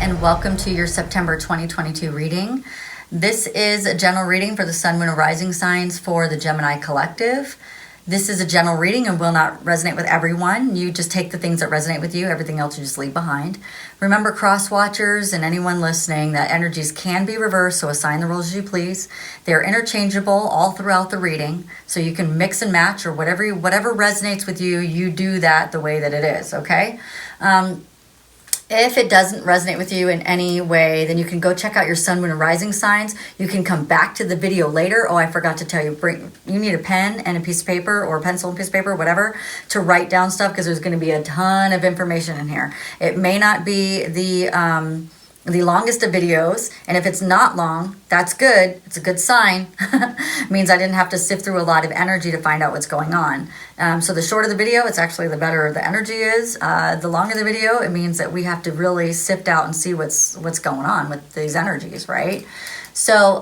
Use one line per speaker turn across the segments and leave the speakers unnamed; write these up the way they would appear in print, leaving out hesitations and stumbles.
and welcome to your September 2022 reading. This is a general reading for the Sun, Moon, and Rising signs for the Gemini collective. This is a general reading and will not resonate with everyone. You just take the things that resonate with you. Everything else you just leave behind. Remember, cross watchers and anyone listening, that energies can be reversed, so assign the roles as you please. They're interchangeable all throughout the reading, so you can mix and match, or whatever resonates with you, you do that the way that it is, okay? If it doesn't resonate with you in any way, then you can go check out your Sun, Moon, and Rising signs. You can come back to the video later. Oh, I forgot to tell you, you need a pen and a piece of paper, or a pencil and piece of paper, whatever, to write down stuff, because there's going to be a ton of information in here. It may not be the longest of videos, and if it's not long, that's good. It's a good sign. It means I didn't have to sift through a lot of energy to find out what's going on. So the shorter the video, it's actually the better the energy is. The longer the video, it means that we have to really sift out and see what's going on with these energies, right? So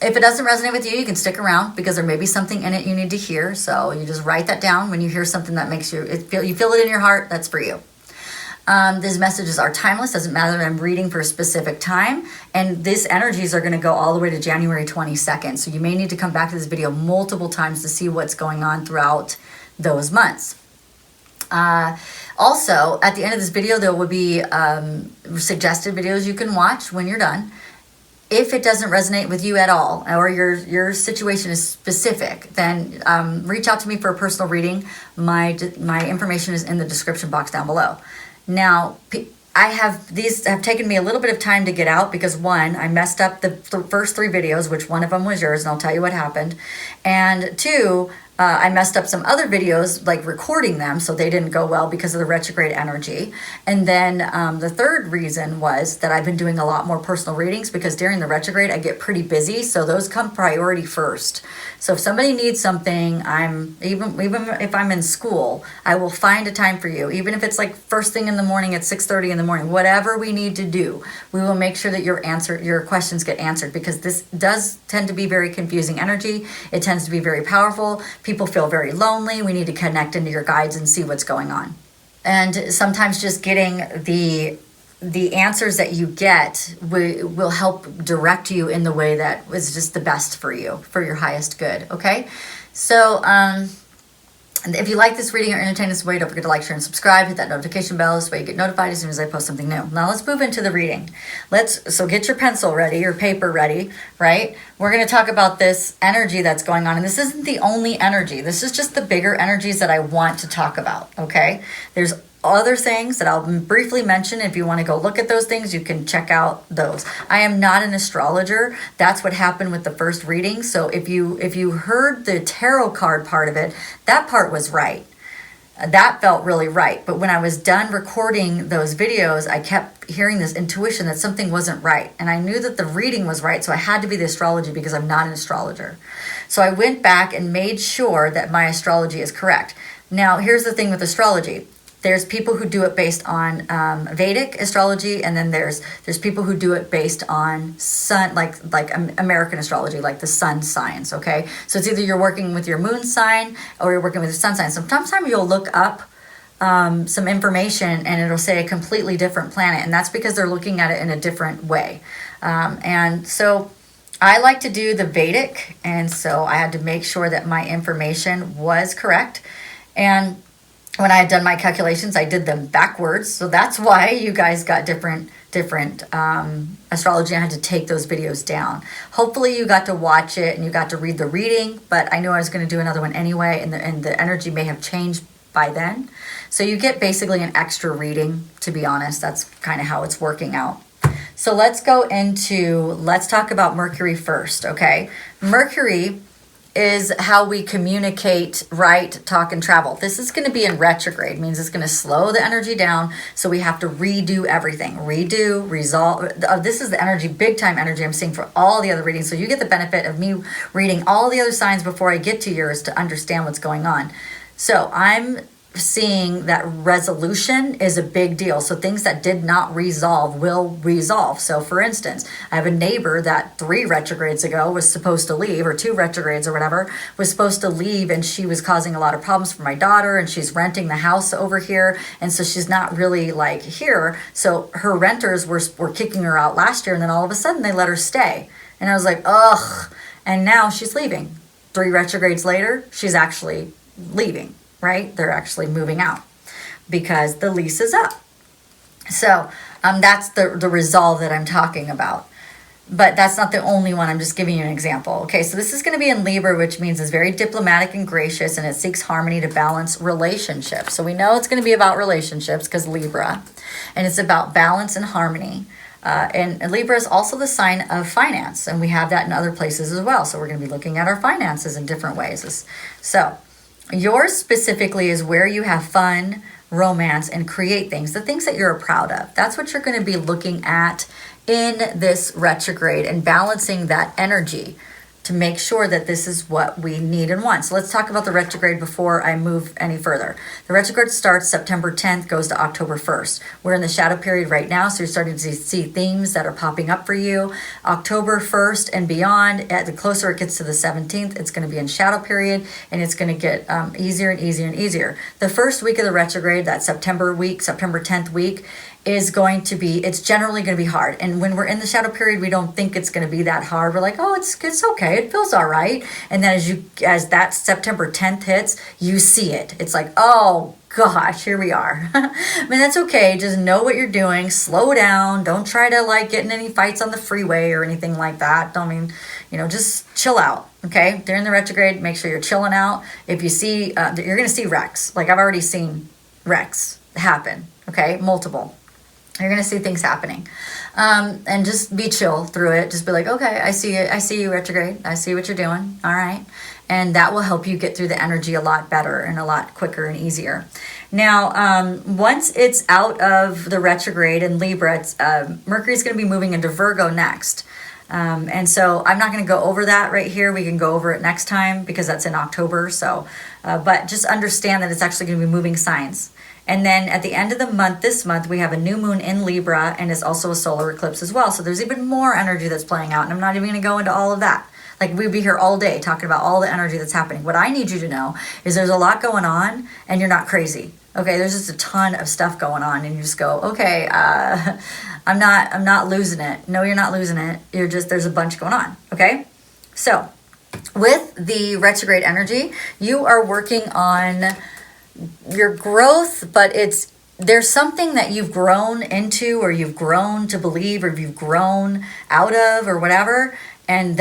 if it doesn't resonate with you, you can stick around, because there may be something in it you need to hear. So you just write that down when you hear something that makes you feel it in your heart. That's for you. These messages are timeless. Doesn't matter that I'm reading for a specific time. And these energies are going to go all the way to January 22nd. So you may need to come back to this video multiple times to see what's going on throughout those months. Also, at the end of this video, there will be suggested videos you can watch when you're done. If it doesn't resonate with you at all, or your situation is specific, then reach out to me for a personal reading. My information is in the description box down below. Now, these have taken me a little bit of time to get out, because one, I messed up the first 3 videos, which one of them was yours, and I'll tell you what happened. And 2, I messed up some other videos, like recording them, so they didn't go well because of the retrograde energy. And then the third reason was that I've been doing a lot more personal readings, because during the retrograde I get pretty busy, so those come priority first. So if somebody needs something, even if I'm in school, I will find a time for you, even if it's like first thing in the morning at 6:30 in the morning. Whatever we need to do, we will make sure that your questions get answered, because this does tend to be very confusing energy. It tends to be very powerful. People feel very lonely. We need to connect into your guides and see what's going on. And sometimes just getting the answers that you get will help direct you in the way that is just the best for you, for your highest good, okay? So if you like this reading or entertain this way, don't forget to like, share, and subscribe. Hit that notification bell. This way you get notified as soon as I post something new. Now let's move into the reading. So get your pencil ready, your paper ready, right? We're going to talk about this energy that's going on. And this isn't the only energy. This is just the bigger energies that I want to talk about, okay? There's other things that I'll briefly mention. If you want to go look at those things, you can check out those. I am not an astrologer. That's what happened with the first reading. So if you heard the tarot card part of it, that part was right. That felt really right. But when I was done recording those videos, I kept hearing this intuition that something wasn't right. And I knew that the reading was right, so I had to be the astrology, because I'm not an astrologer. So I went back and made sure that my astrology is correct. Now, here's the thing with astrology. There's people who do it based on Vedic astrology, and then there's people who do it based on sun, like American astrology, like the sun signs, okay? So it's either you're working with your moon sign or you're working with your sun sign. Sometimes you'll look up some information and it'll say a completely different planet, and that's because they're looking at it in a different way. And so I like to do the Vedic, and so I had to make sure that my information was correct. And when I had done my calculations, I did them backwards. So that's why you guys got different astrology. I had to take those videos down. Hopefully you got to watch it and you got to read the reading, but I knew I was going to do another one anyway, and the energy may have changed by then. So you get basically an extra reading, to be honest. That's kind of how it's working out. So let's talk about Mercury first, okay? Mercury is how we communicate, write, talk, and travel. This is going to be in retrograde. Means it's going to slow the energy down, so we have to redo everything. Redo, resolve. This is the energy, big time energy I'm seeing for all the other readings. So you get the benefit of me reading all the other signs before I get to yours to understand what's going on. So I'm seeing that resolution is a big deal. So things that did not resolve will resolve. So for instance, I have a neighbor that 3 retrogrades ago was supposed to leave, or 2 retrogrades or whatever, was supposed to leave, and she was causing a lot of problems for my daughter, and she's renting the house over here, and so she's not really like here. So her renters were kicking her out last year, and then all of a sudden they let her stay. And I was like, ugh. And now she's leaving. 3 retrogrades later, she's actually leaving. Right? They're actually moving out because the lease is up. So that's the resolve that I'm talking about. But that's not the only one. I'm just giving you an example. Okay, so this is going to be in Libra, which means it's very diplomatic and gracious, and it seeks harmony to balance relationships. So we know it's going to be about relationships because Libra, and it's about balance and harmony. And Libra is also the sign of finance, and we have that in other places as well. So we're going to be looking at our finances in different ways. So yours specifically is where you have fun, romance, and create things, the things that you're proud of. That's what you're going to be looking at in this retrograde and balancing that energy to make sure that this is what we need and want. So let's talk about the retrograde before I move any further. The retrograde starts September 10th, goes to October 1st. We're in the shadow period right now, so you're starting to see themes that are popping up for you. October 1st and beyond, the closer it gets to the 17th, it's going to be in shadow period, and it's going to get easier and easier and easier. The first week of the retrograde, that September week, September 10th week, is going to be, it's generally going to be hard. And when we're in the shadow period, we don't think it's going to be that hard. We're like, oh, it's okay. It feels all right. And then as that September 10th hits, you see it. It's like, oh gosh, here we are. I mean, that's okay. Just know what you're doing. Slow down. Don't try to like get in any fights on the freeway or anything like that. Just chill out. Okay. During the retrograde, make sure you're chilling out. If you see, you're going to see wrecks. Like I've already seen wrecks happen. Okay. Multiple. You're going to see things happening. And just be chill through it. Just be like, okay, I see it. I see you, retrograde. I see what you're doing. All right. And that will help you get through the energy a lot better and a lot quicker and easier. Now, once it's out of the retrograde in Libra, Mercury is going to be moving into Virgo next. And so I'm not going to go over that right here. We can go over it next time because that's in October. So, but just understand that it's actually going to be moving signs. And then at the end of the month, this month, we have a new moon in Libra, and it's also a solar eclipse as well. So there's even more energy that's playing out, and I'm not even going to go into all of that. Like we'd be here all day talking about all the energy that's happening. What I need you to know is there's a lot going on, and you're not crazy. Okay, there's just a ton of stuff going on, and you just go, okay, I'm not losing it. No, you're not losing it. There's a bunch going on. Okay, so with the retrograde energy, you are working on your growth, but there's something that you've grown into, or you've grown to believe, or you've grown out of, or whatever. And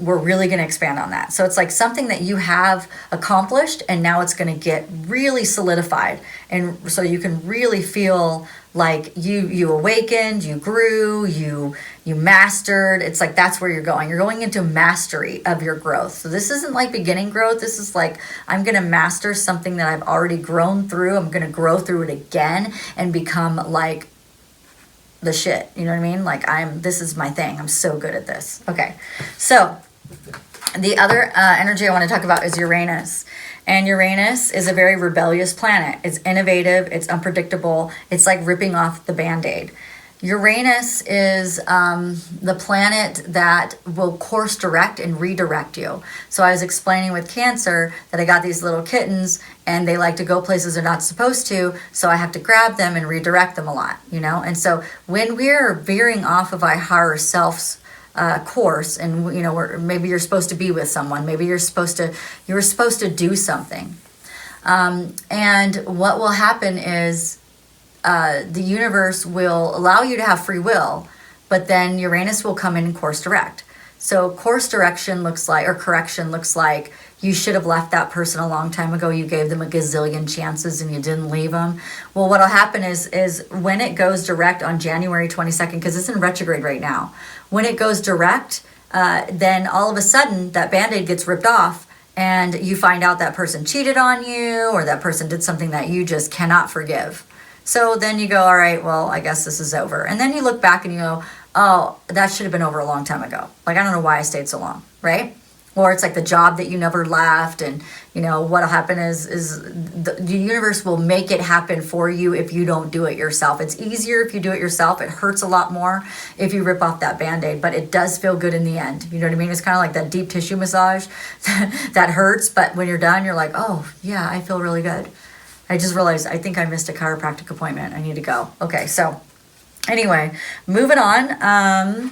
we're really going to expand on that. So it's like something that you have accomplished, and now it's going to get really solidified. And so you can really feel like you awakened, you grew, you mastered. It's like that's where you're going. You're going into mastery of your growth. So this isn't like beginning growth. This is like, I'm going to master something that I've already grown through. I'm going to grow through it again and become like the shit. You know what I mean? Like this is my thing. I'm so good at this. Okay. So the other energy I want to talk about is Uranus. And Uranus is a very rebellious planet. It's innovative. It's unpredictable. It's like ripping off the Band-Aid. Uranus is the planet that will course direct and redirect you. So I was explaining with Cancer that I got these little kittens, and they like to go places they're not supposed to, so I have to grab them and redirect them a lot, And so when we're veering off of our higher self's course, and maybe you're supposed to be with someone, maybe you're supposed to do something, and what will happen is the universe will allow you to have free will, but then Uranus will come in and course direct. So course direction looks like, or correction looks like, you should have left that person a long time ago. You gave them a gazillion chances and you didn't leave them. Well, what'll happen is when it goes direct on January 22nd, because it's in retrograde right now, when it goes direct, then all of a sudden that Band-Aid gets ripped off, and you find out that person cheated on you, or that person did something that you just cannot forgive. So then you go, all right, well, I guess this is over. And then you look back and you go, oh, that should have been over a long time ago. Like, I don't know why I stayed so long, right? Or it's like the job that you never left, and you know what'll happen is the universe will make it happen for you if you don't do it yourself. It's easier if you do it yourself. It hurts a lot more if you rip off that band-aid, but it does feel good in the end. You know what I mean? It's kind of like that deep tissue massage that hurts, but when you're done, you're like, oh yeah, I feel really good. I just realized I think I missed a chiropractic appointment. I need to go. Okay, so anyway, moving on.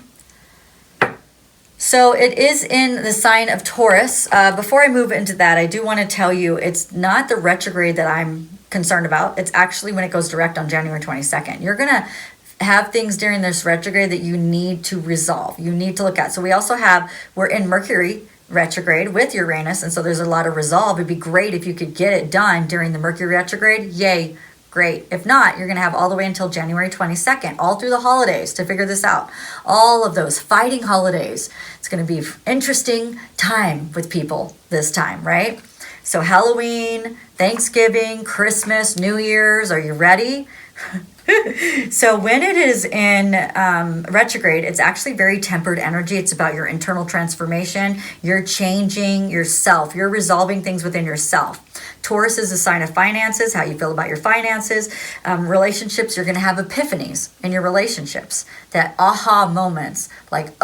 So it is in the sign of Taurus. Before I move into that, I do want to tell you it's not the retrograde that I'm concerned about. It's actually when it goes direct on January 22nd. You're going to have things during this retrograde that you need to resolve. You need to look at. So we're in Mercury retrograde with Uranus, and so there's a lot of resolve. It'd be great if you could get it done during the Mercury retrograde. Yay. Great. If not, you're going to have all the way until January 22nd, all through the holidays to figure this out. All of those fighting holidays. It's going to be interesting time with people this time, right? So Halloween, Thanksgiving, Christmas, New Year's, are you ready? So when it is in retrograde, it's actually very tempered energy. It's about your internal transformation. You're changing yourself. You're resolving things within yourself. Taurus is a sign of finances, how you feel about your finances. Relationships, you're going to have epiphanies in your relationships. That aha moments, like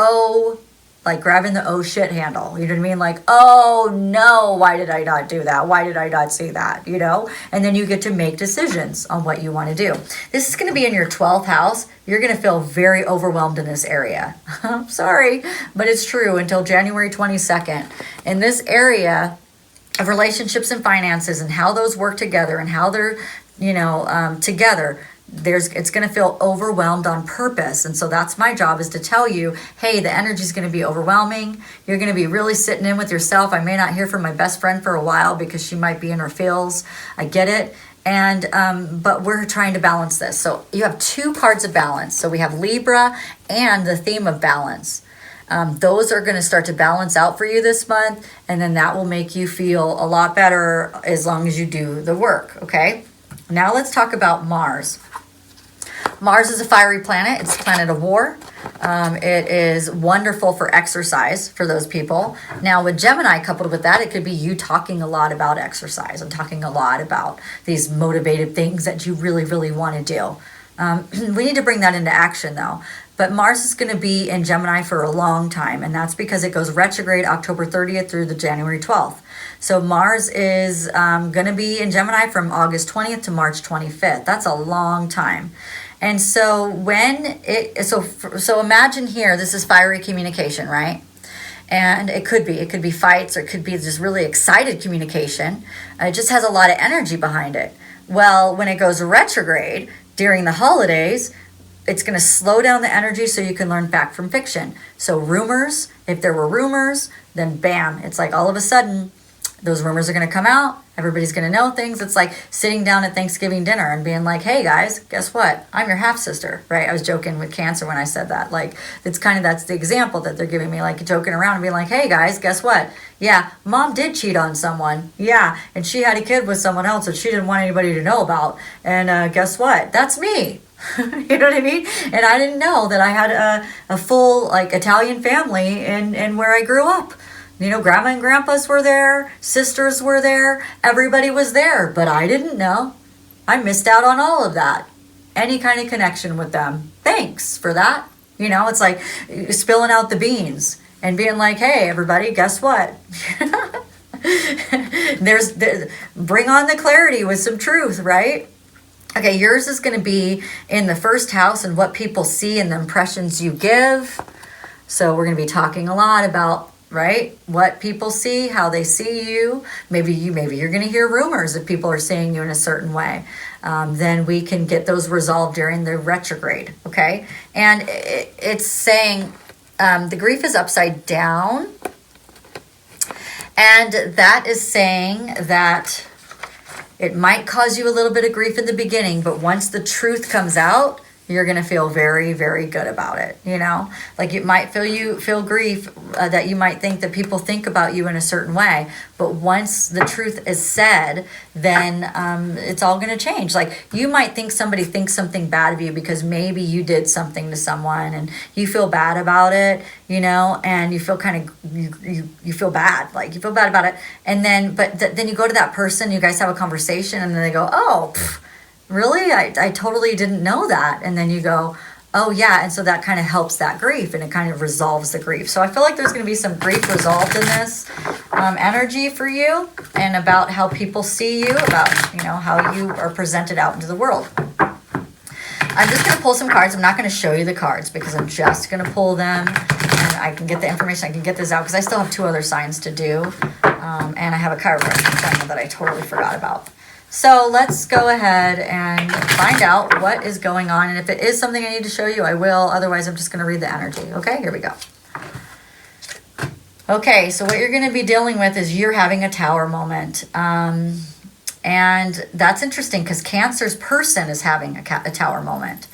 grabbing the oh shit handle. You know what I mean? Like, oh no, why did I not do that? Why did I not see that? You know? And then you get to make decisions on what you want to do. This is going to be in your 12th house. You're going to feel very overwhelmed in this area. I'm sorry, but it's true until January 22nd. In this area of relationships and finances and how those work together and how they're, together, it's going to feel overwhelmed on purpose. And so that's my job, is to tell you, hey, the energy is going to be overwhelming. You're going to be really sitting in with yourself. I may not hear from my best friend for a while because she might be in her feels. I get it. And but we're trying to balance this. So you have two cards of balance. So we have Libra and the theme of balance. Those are going to start to balance out for you this month. And then that will make you feel a lot better as long as you do the work. Okay. Now let's talk about Mars. Mars is a fiery planet. It's a planet of war. It is wonderful for exercise for those people. Now with Gemini coupled with that, it could be you talking a lot about exercise and talking a lot about these motivated things that you really, really want to do. We need to bring that into action though. But Mars is going to be in Gemini for a long time, and that's because it goes retrograde October 30th through the January 12th. So Mars is going to be in Gemini from August 20th to March 25th. That's a long time. And so so imagine here, this is fiery communication, right? And it could be fights, or it could be just really excited communication. It just has a lot of energy behind it. Well, when it goes retrograde during the holidays, it's going to slow down the energy so you can learn fact from fiction. So rumors, if there were rumors, then bam, it's like all of a sudden those rumors are going to come out. Everybody's going to know things. It's like sitting down at Thanksgiving dinner and being like, hey guys, guess what? I'm your half sister, right? I was joking with Cancer when I said that. Like, that's the example that they're giving me, like joking around and being like, hey guys, guess what? Yeah, mom did cheat on someone. Yeah, and she had a kid with someone else that she didn't want anybody to know about. And guess what? That's me. You know what I mean? And I didn't know that I had a full like Italian family in where I grew up. You know, grandma and grandpas were there, sisters were there, everybody was there, but I didn't know. I missed out on all of that. Any kind of connection with them. Thanks for that. You know, it's like spilling out the beans and being like, hey, everybody, guess what? Bring on the clarity with some truth, right? Okay, yours is going to be in the first house and what people see and the impressions you give. So we're going to be talking a lot about, right, what people see, how they see you. Maybe you're going to hear rumors if people are seeing you in a certain way. Then we can get those resolved during the retrograde, okay? And it's saying the grief is upside down. And that is saying that it might cause you a little bit of grief in the beginning, but once the truth comes out, you're going to feel very, very good about it. You know, like it might feel grief that you might think that people think about you in a certain way. But once the truth is said, then it's all going to change. Like you might think somebody thinks something bad of you because maybe you did something to someone and you feel bad about it, you know, and you feel kind of, you feel bad, like you feel bad about it. And then, then you go to that person, you guys have a conversation and then they go, oh, pff, really? I totally didn't know that. And then you go, oh yeah. And so that kind of helps that grief and it kind of resolves the grief. So I feel like there's going to be some grief resolved in this energy for you and about how people see you, about, you know, how you are presented out into the world. I'm just going to pull some cards. I'm not going to show you the cards because I'm just going to pull them and I can get the information. I can get this out because I still have 2 other signs to do. And I have a chiropractor that I totally forgot about. So let's go ahead and find out what is going on. And if it is something I need to show you, I will. Otherwise, I'm just going to read the energy. Okay, here we go. Okay, so what you're going to be dealing with is you're having a tower moment. And that's interesting because Cancer's person is having a tower moment.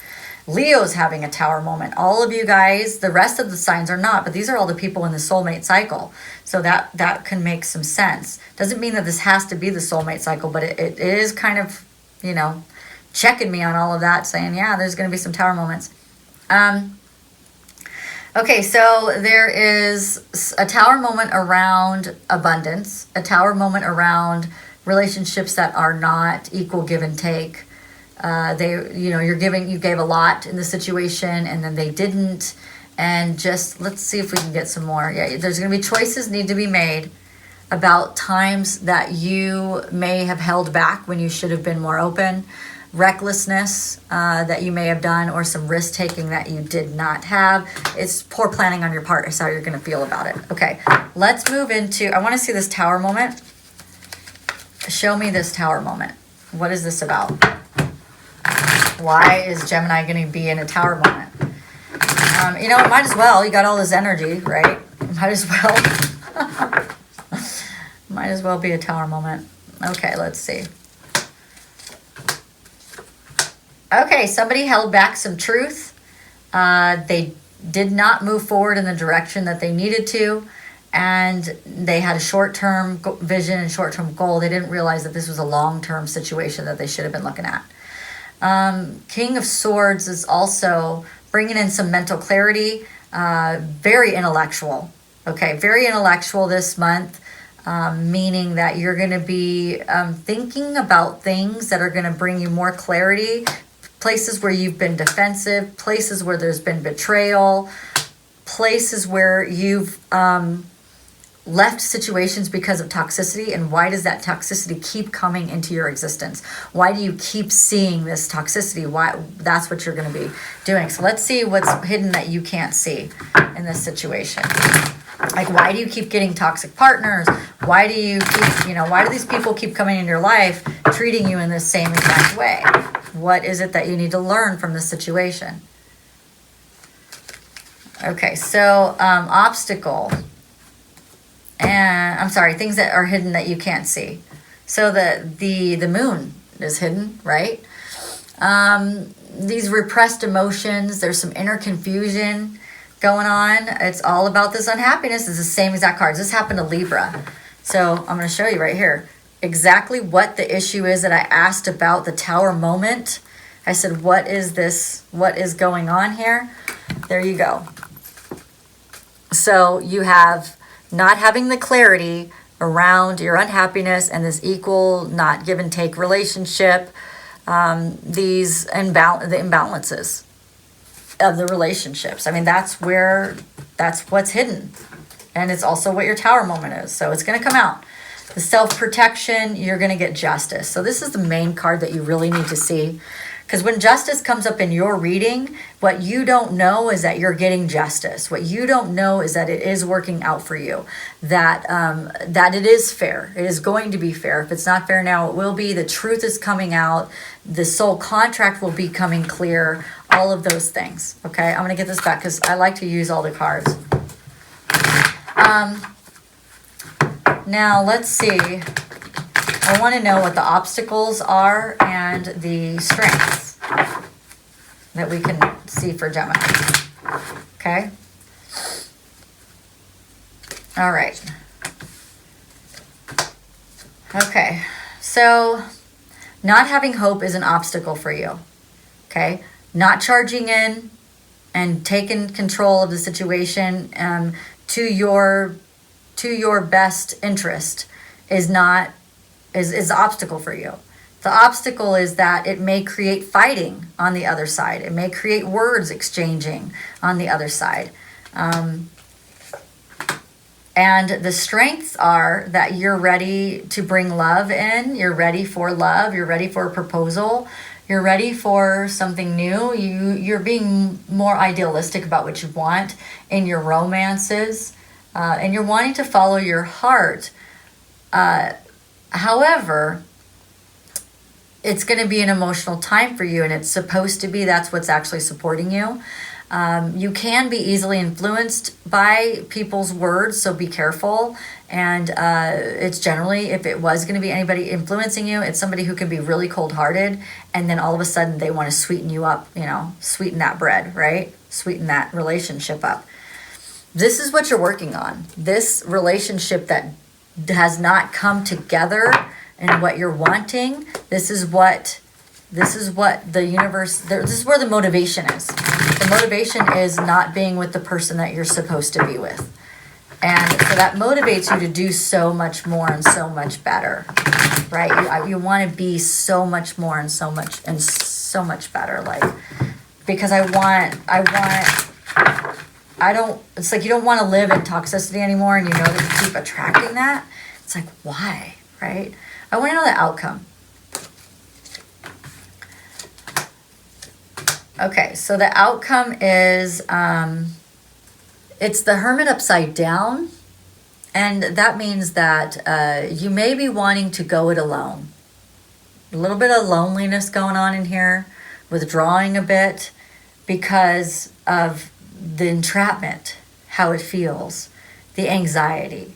Leo's having a tower moment. All of you guys, the rest of the signs are not, but these are all the people in the soulmate cycle. So that can make some sense. Doesn't mean that this has to be the soulmate cycle, but it is kind of, you know, checking me on all of that, saying, yeah, there's going to be some tower moments. Okay, so there is a tower moment around abundance, a tower moment around relationships that are not equal give and take. You gave a lot in the situation and then they didn't. And just, let's see if we can get some more. Yeah, there's going to be choices need to be made about times that you may have held back when you should have been more open. Recklessness that you may have done or some risk taking that you did not have. It's poor planning on your part is how you're going to feel about it. Okay, let's move into, I want to see this tower moment. Show me this tower moment. What is this about? Why is Gemini going to be in a tower moment? You know, it might as well. You got all this energy, right? Might as well. Might as well be a tower moment. Okay, let's see. Okay, somebody held back some truth. They did not move forward in the direction that they needed to. And they had a short-term vision and short-term goal. They didn't realize that this was a long-term situation that they should have been looking at. King of Swords is also bringing in some mental clarity, very intellectual. Okay, very intellectual this month, meaning that you're going to be thinking about things that are going to bring you more clarity, places where you've been defensive, places where there's been betrayal, places where you've left situations because of toxicity. And why does that toxicity keep coming into your existence? Why do you keep seeing this toxicity? Why? That's what you're going to be doing. So let's see what's hidden that you can't see in this situation. Like, why do you keep getting toxic partners? Why do you keep, why do these people keep coming into your life treating you in the same exact way? What is it that you need to learn from this situation? Okay, so obstacle. And I'm sorry, things that are hidden that you can't see. So the moon is hidden, right? These repressed emotions, there's some inner confusion going on. It's all about this unhappiness. It's the same exact cards. This happened to Libra. So I'm going to show you right here exactly what the issue is that I asked about the tower moment. I said, what is this? What is going on here? There you go. So you have not having the clarity around your unhappiness and this equal, not give and take relationship, the imbalances of the relationships. I mean, that's what's hidden. And it's also what your tower moment is. So it's going to come out. The self-protection, you're going to get justice. So this is the main card that you really need to see. Because when justice comes up in your reading, what you don't know is that you're getting justice. What you don't know is that it is working out for you, that it is fair. It is going to be fair. If it's not fair now, it will be. The truth is coming out. The soul contract will be coming clear. All of those things. Okay, I'm going to get this back because I like to use all the cards. Now, let's see. I want to know what the obstacles are and the strengths. that we can see for Gemini. Okay? All right. Okay. So, not having hope is an obstacle for you. Okay? Not charging in and taking control of the situation to your best interest is an obstacle for you. The obstacle is that it may create fighting on the other side. It may create words exchanging on the other side. And the strengths are that you're ready to bring love in. You're ready for love. You're ready for a proposal. You're ready for something new. You're being more idealistic about what you want in your romances. And you're wanting to follow your heart. However, it's going to be an emotional time for you, and it's supposed to be. That's what's actually supporting you. You can be easily influenced by people's words, so be careful. And it's generally, if it was going to be anybody influencing you, it's somebody who can be really cold-hearted, and then all of a sudden they want to sweeten you up, sweeten that bread, right? Sweeten that relationship up. This is what you're working on. This relationship that has not come together and what you're wanting, this is what the universe, this is where the motivation is. The motivation is not being with the person that you're supposed to be with. And so that motivates you to do so much more and so much better, right? You want to be so much more and so much better, like, because it's like you don't want to live in toxicity anymore, and you know that you keep attracting that. It's like, why, right? I want to know the outcome. Okay, so the outcome is, it's the Hermit upside down. And that means that you may be wanting to go it alone. A little bit of loneliness going on in here, withdrawing a bit because of the entrapment, how it feels, the anxiety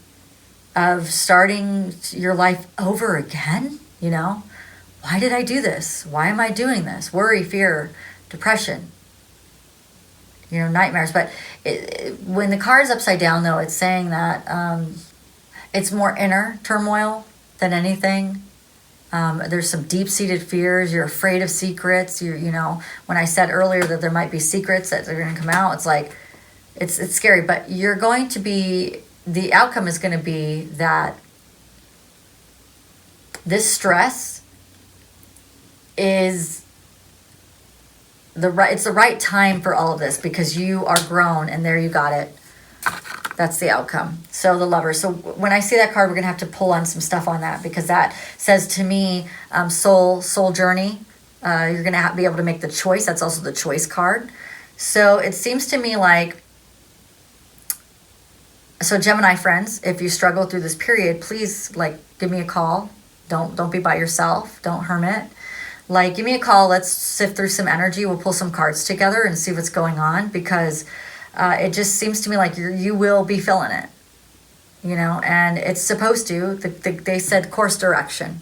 of starting your life over again. Why did I do this? Why am I doing this? Worry, fear, depression, nightmares. But when the card's upside down, though, it's saying that it's more inner turmoil than anything. There's some deep-seated fears. You're afraid of secrets. When I said earlier that there might be secrets that are going to come out, it's like, it's scary. But you're going to be, the outcome is going to be that this stress is it's the right time for all of this, because you are grown, and there you got it. That's the outcome. So the Lover. So when I see that card, we're going to have to pull on some stuff on that, because that says to me, soul journey. You're going to be able to make the choice. That's also the choice card. So it seems to me like, so Gemini friends, if you struggle through this period, please give me a call. Don't be by yourself. Don't hermit. Give me a call. Let's sift through some energy. We'll pull some cards together and see what's going on, because it just seems to me like you will be feeling it, and it's supposed to. They said course direction.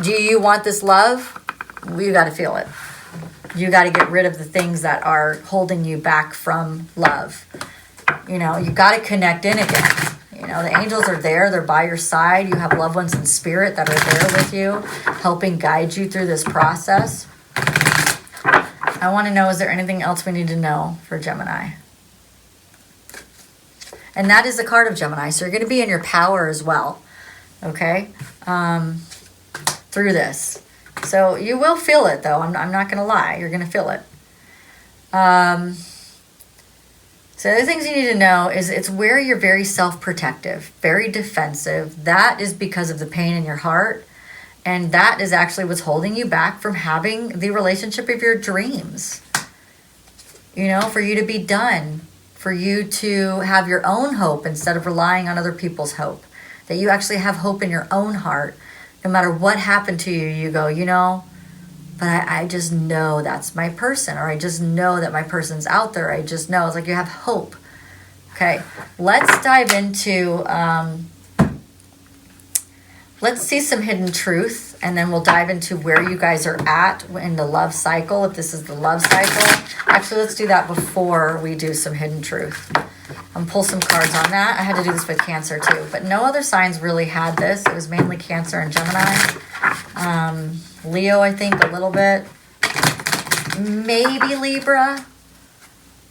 Do you want this love? Well, you got to feel it. You got to get rid of the things that are holding you back from love. You got to connect in again. The angels are there. They're by your side. You have loved ones in spirit that are there with you, helping guide you through this process. I want to know, is there anything else we need to know for Gemini? And that is the card of Gemini. So you're going to be in your power as well, okay, through this. So you will feel it, though. I'm not going to lie. You're going to feel it. So the other things you need to know is it's where you're very self-protective, very defensive. That is because of the pain in your heart. And that is actually what's holding you back from having the relationship of your dreams. For you to be done, for you to have your own hope instead of relying on other people's hope. That you actually have hope in your own heart. No matter what happened to you, you go, but I just know that's my person, or I just know that my person's out there. I just know. It's like you have hope. Okay, let's dive into let's see some hidden truth, and then we'll dive into where you guys are at in the love cycle, if this is the love cycle. Actually, let's do that before we do some hidden truth. I'm pull some cards on that. I had to do this with Cancer too, but no other signs really had this. It was mainly Cancer and Gemini. Leo, I think, a little bit. Maybe Libra.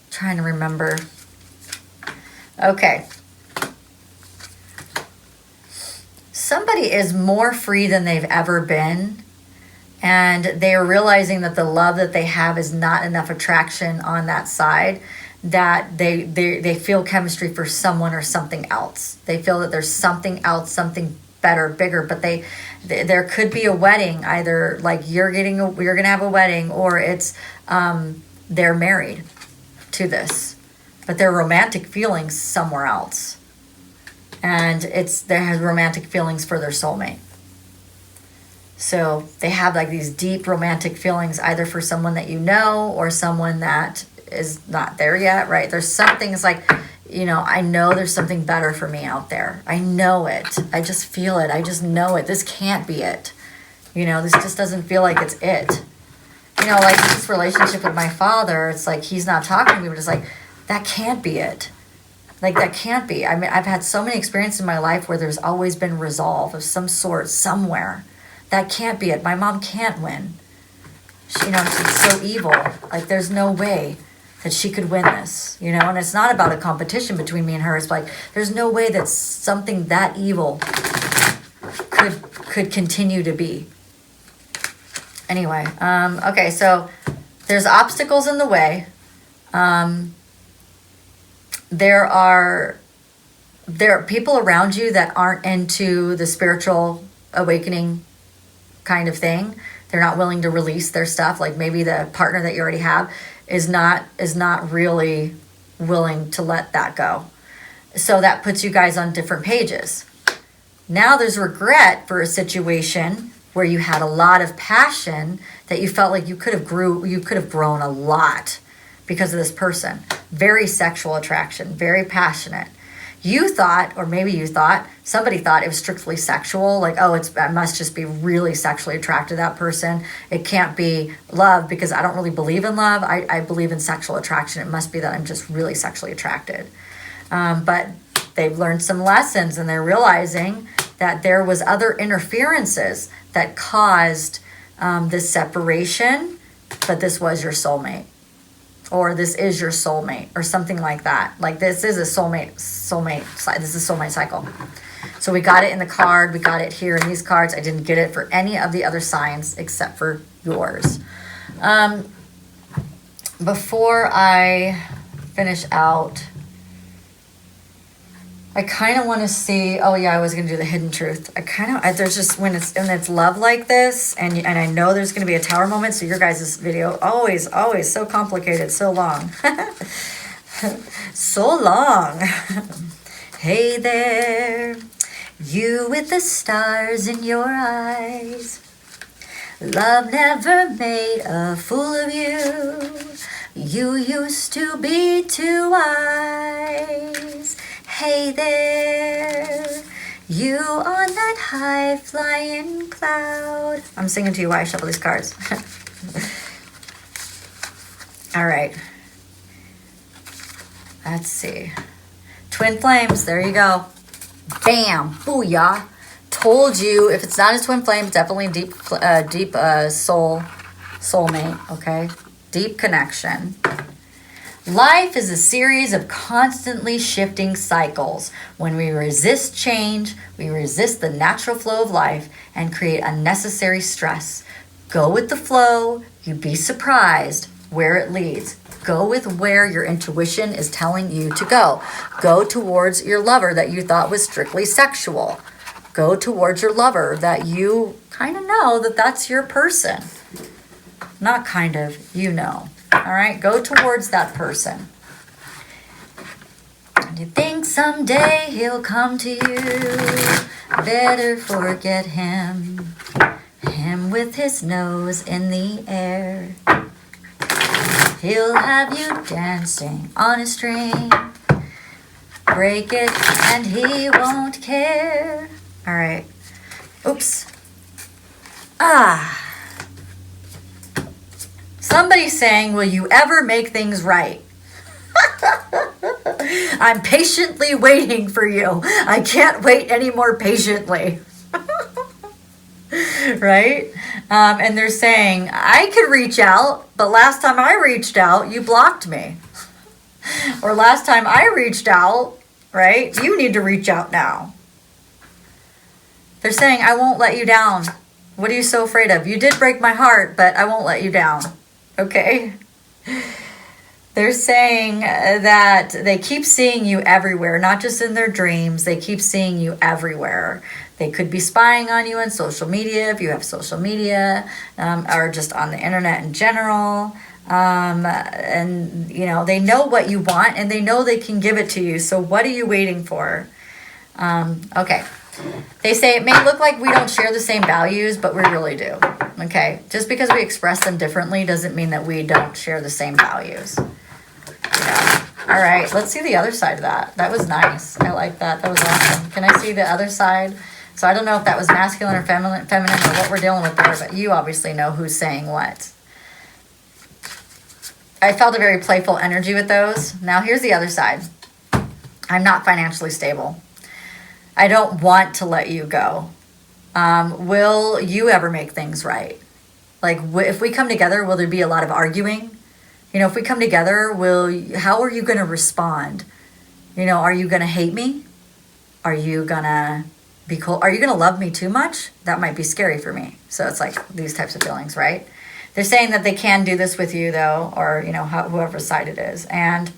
Trying to remember. Okay. Somebody is more free than they've ever been, and they are realizing that the love that they have is not enough attraction on that side, that they feel chemistry for someone or something else. They feel that there's something else, something better, bigger, but there could be a wedding, either like you're going to have a wedding, or it's they're married to this, but their romantic feelings somewhere else. And they have romantic feelings for their soulmate. So they have like these deep romantic feelings either for someone that you know or someone that is not there yet, right? There's something, it's like, you know, I know there's something better for me out there. I know it. I just feel it. I just know it. This can't be it. You know, this just doesn't feel like it's it. You know, like this relationship with my father, it's like he's not talking to me, but it's like, that can't be it. Like, that can't be. I mean, I've had so many experiences in my life where there's always been resolve of some sort somewhere. That can't be it. My mom can't win. She, you know, she's so evil. Like, there's no way that she could win this, you know? And it's not about a competition between me and her. It's like, there's no way that something that evil could continue to be. Anyway, okay, so there's obstacles in the way. There are people around you that aren't into the spiritual awakening kind of thing. They're not willing to release their stuff. Like maybe the partner that you already have is not really willing to let that go. So that puts you guys on different pages. Now there's regret for a situation where you had a lot of passion that you felt like you could have grown a lot because of this person. Very sexual attraction, very passionate. You thought, or maybe you thought, somebody thought it was strictly sexual, like, oh, I must just be really sexually attracted to that person. It can't be love because I don't really believe in love. I believe in sexual attraction. It must be that I'm just really sexually attracted. But they've learned some lessons, and they're realizing that there was other interferences that caused this separation, but this was your soulmate. Or this is your soulmate, or something like that. Like this is a soulmate. This is soulmate cycle. So we got it in the card. We got it here in these cards. I didn't get it for any of the other signs except for yours. Before I finish out, I kind of want to see. Oh yeah, I was gonna do the hidden truth. There's just when it's love like this, and I know there's gonna be a tower moment. So your guys' video always so complicated, so long, so long. Hey there, you with the stars in your eyes. Love never made a fool of you. You used to be too wise. Hey there, you on that high flying cloud. I'm singing to you while I shuffle these cards. All right. Let's see. Twin flames. There you go. Bam. Booyah. Told you. If it's not a twin flame, it's definitely deep soulmate. Okay. Deep connection. Life is a series of constantly shifting cycles. When we resist change, we resist the natural flow of life and create unnecessary stress. Go with the flow. You'd be surprised where it leads. Go with where your intuition is telling you to go. Go towards your lover that you thought was strictly sexual. Go towards your lover that you kind of know that that's your person. Not kind of, you know. All right, go towards that person. And you think someday he'll come to you. Better forget him. Him with his nose in the air. He'll have you dancing on a string. Break it and he won't care. All right. Oops. Somebody's saying, will you ever make things right? I'm patiently waiting for you. I can't wait any more patiently. Right? And they're saying, I could reach out, but last time I reached out, you blocked me. Or last time I reached out, right? You need to reach out now. They're saying, I won't let you down. What are you so afraid of? You did break my heart, but I won't let you down. Okay? They're saying that they keep seeing you everywhere, not just in their dreams. They keep seeing you everywhere. They could be spying on you on social media, if you have social media, or just on the internet in general. And, you know, they know what you want, and they know they can give it to you. So what are you waiting for? Okay. They say it may look like we don't share the same values, but we really do. Okay. Just because we express them differently doesn't mean that we don't share the same values. Yeah. All right. Let's see the other side of that. That was nice. I like that. That was awesome. Can I see the other side? So I don't know if that was masculine or feminine or what we're dealing with there, but you obviously know who's saying what. I felt a very playful energy with those. Now here's the other side. I'm not financially stable. I don't want to let you go. Will you ever make things right? Like, if we come together, will there be a lot of arguing? You know, if we come together, how are you going to respond? You know, are you going to hate me? Are you going to be cold? Are you going to love me too much? That might be scary for me. So it's like these types of feelings, right? They're saying that they can do this with you, though, or, you know, whoever side it is. And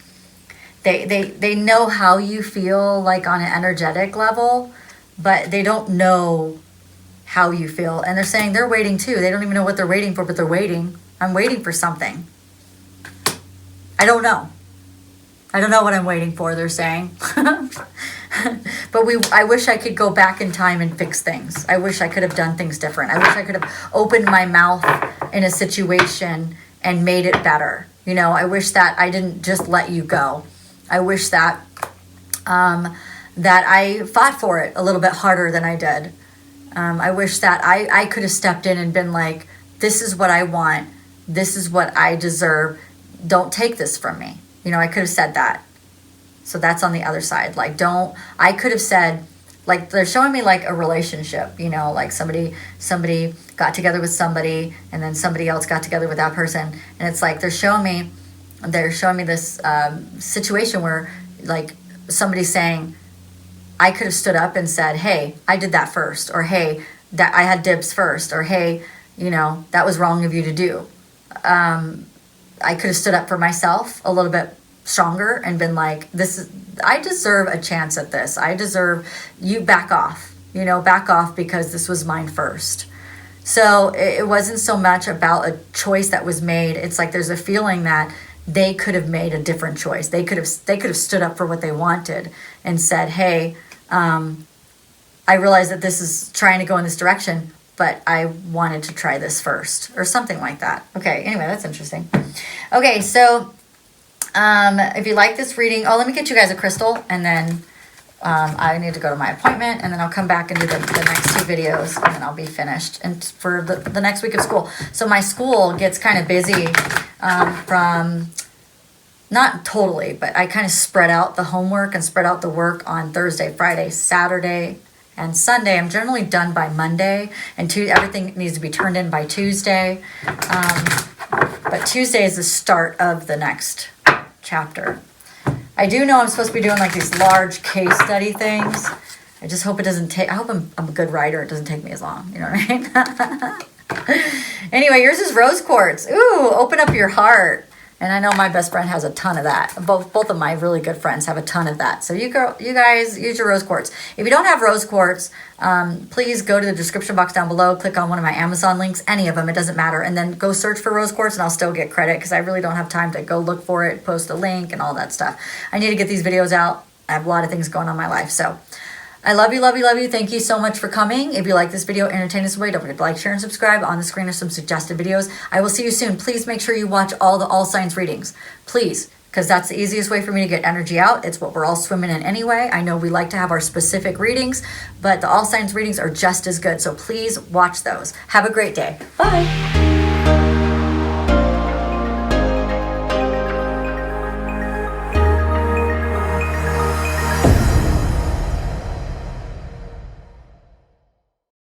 they know how you feel, like, on an energetic level, but they don't know how you feel. And they're saying they're waiting, too. They don't even know what they're waiting for, but they're waiting. I'm waiting for something. I don't know. I don't know what I'm waiting for, they're saying. But I wish I could go back in time and fix things. I wish I could have done things different. I wish I could have opened my mouth in a situation and made it better. You know, I wish that I didn't just let you go. I wish that that I fought for it a little bit harder than I did. I wish that I could have stepped in and been like, this is what I want. This is what I deserve. Don't take this from me. You know, I could have said that. So that's on the other side. Like, I could have said, like, they're showing me like a relationship, you know, like somebody got together with somebody and then somebody else got together with that person. And it's like, they're showing me this situation where, like, somebody's saying, I could have stood up and said, hey, I did that first, or hey, that I had dibs first, or hey, you know, that was wrong of you to do. I could have stood up for myself a little bit stronger and been like, I deserve a chance at this. I deserve you, back off, you know, back off, because this was mine first. So it wasn't so much about a choice that was made. It's like there's a feeling that they could have made a different choice. They could have stood up for what they wanted and said, hey, I realize that this is trying to go in this direction, but I wanted to try this first, or something like that. Okay, anyway, that's interesting. Okay, so if you like this reading, let me get you guys a crystal, and then I need to go to my appointment, and then I'll come back and do the next two videos, and then I'll be finished. And for the next week of school. So my school gets kind of busy from, not totally, but I kind of spread out the homework and spread out the work on Thursday, Friday, Saturday, and Sunday. I'm generally done by Monday, and everything needs to be turned in by Tuesday. But Tuesday is the start of the next chapter. I do know I'm supposed to be doing like these large case study things. I just hope it doesn't take, I hope I'm a good writer. It doesn't take me as long. You know what I mean? Anyway, yours is rose quartz. Ooh, open up your heart. And I know my best friend has a ton of that. Both of my really good friends have a ton of that. So you guys use your rose quartz. If you don't have rose quartz, please go to the description box down below. Click on one of my Amazon links, any of them, it doesn't matter. And then go search for rose quartz, and I'll still get credit because I really don't have time to go look for it, post a link, and all that stuff. I need to get these videos out. I have a lot of things going on in my life. So I love you, love you, love you. Thank you so much for coming. If you like this video, entertain this way, don't forget to like, share, and subscribe. On the screen are some suggested videos. I will see you soon. Please make sure you watch all the all signs readings. Please, because that's the easiest way for me to get energy out. It's what we're all swimming in anyway. I know we like to have our specific readings, but the all signs readings are just as good. So please watch those. Have a great day. Bye.